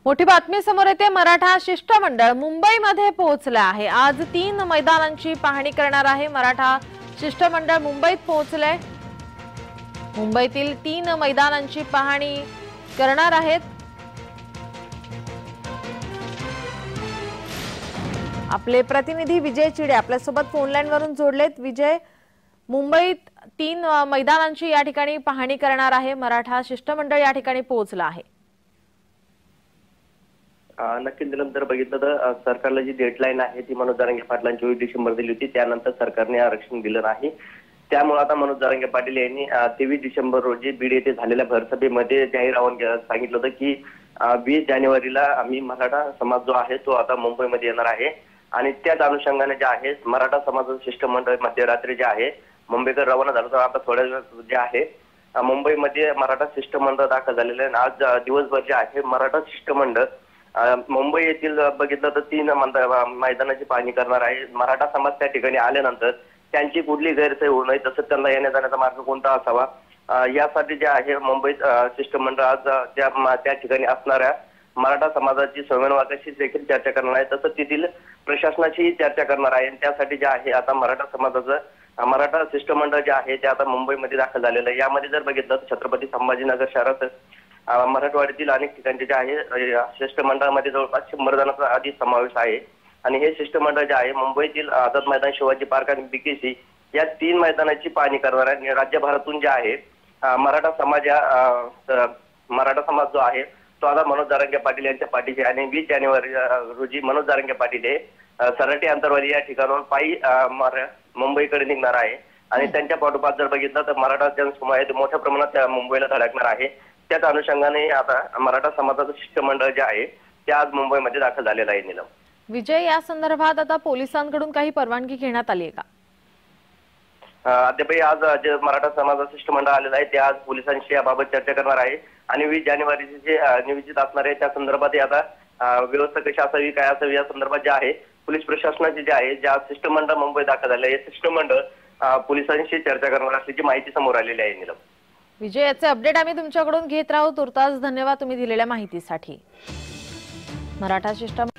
मोठी बातमी समोर येते। मराठा शिष्टमंडळ मुंबईमध्ये पोहोचले आहे। आज 3 मैदानांची पाहणी करणार आहे। मराठा शिष्टमंडळ मुंबईत पोहोचले। मुंबईतील 3 मैदानांची पाहणी करणार आहेत। आपले प्रतिनिधी विजय चिडे आपल्या सोबत फोन लाईन वरून जोडलेत। विजय, मुंबईत 3 मैदानांची या ठिकाणी पाहणी करणार आहे। मराठा शिष्टमंडळ या ठिकाणी पोहोचला आहे। नक्कीच निलम, जर बघितलं तर सरकारला जी डेडलाईन आहे ती मनोज जरांगे पाटलांनी 24 डिसेंबर दिली होती। त्यानंतर सरकारने आरक्षण दिलं नाही। त्यामुळे आता मनोज जरांगे पाटील यांनी 23 डिसेंबर रोजी बीड येथे झालेल्या भरसभेमध्ये जाहीर आवाहन सांगितलं होतं की 20 जानेवारीला आम्ही मराठा समाज जो आहे तो आता मुंबईमध्ये येणार आहे। आणि त्याच अनुषंगाने जे आहे मराठा समाजाचं शिष्टमंडळ मध्यरात्री जे आहे मुंबईकडे रवाना झालं। तर आता थोड्या वेळ जे आहे मुंबईमध्ये मराठा शिष्टमंडळ दाखल झालेलं आहे। आज दिवसभर जे आहे मराठा शिष्टमंडळ मुंबई येथील बघितलं तर 3 मैदानाची पाहणी करणार आहे। मराठा समाज त्या ठिकाणी आल्यानंतर त्यांची कुठली गैरसोय होऊ नये, तसंच त्यांना येण्या जाण्याचा मार्ग कोणता असावा यासाठी जे आहे मुंबईत शिष्टमंडळ आज त्या ठिकाणी असणाऱ्या मराठा समाजाची समन्वयकाशी देखील चर्चा करणार आहे। तसंच तेथील प्रशासनाशी चर्चा करणार आहे। त्यासाठी जे आहे आता मराठा शिष्टमंडळ जे आहे ते आता मुंबईमध्ये दाखल झालेलं आहे। यामध्ये जर बघितलं तर छत्रपती संभाजीनगर शहरात मराठवाड्यातील अनेक ठिकाणचे जे आहे शिष्टमंडळामध्ये जवळपास 100 जणांचा आधी समावेश आहे। आणि हे शिष्टमंडळ जे आहे मुंबईतील आझाद मैदान, शिवाजी पार्क आणि बीकेसी या 3 मैदानाची पाहणी करणार आहे। राज्यभरातून जे आहे मराठा समाज जो आहे तो आता मनोज जरांगे पाटील यांच्या पाठीशी आणि 20 जानेवारी रोजी मनोज जरांगे पाटील हे सराटी अंतरवाली या ठिकाणाहून पायी मुंबईकडे निघणार आहे। आणि त्यांच्या पाठोपाठ जर बघितलं तर मराठा जनसमुदाय मोठ्या प्रमाणात मुंबईला धडकणार आहे। त्याच अनुषंगाने आता मराठा समाजाचं शिष्टमंडळ जे आहे ते आज मुंबईमध्ये दाखल झालेलं आहे। नीलम, विजय, या संदर्भात आता पोलिसांकडून काही परवानगी घेण्यात आली आहे का? अद्यापही आज जे मराठा समाजाचं शिष्टमंडळ आलेलं आहे ते आज पोलिसांशी याबाबत चर्चा करणार आहे। आणि 20 जानेवारीचे जे नियोजित असणार आहे त्या संदर्भात आता व्यवस्था कशी असावी, काय असावी या संदर्भात जे आहे पोलीस प्रशासनाचे जे आहे ज्या शिष्टमंडळ मुंबई दाखल झाले हे शिष्टमंडळ पोलिसांशी चर्चा करणार असल्याची माहिती समोर आलेली आहे। नीलम, विजय, याचे अपडेट आम्ही तुमच्याकडून घेत राहू। तुर्तास धन्यवाद तुम्ही दिलेल्या माहितीसाठी। मराठा शिष्टमंडळ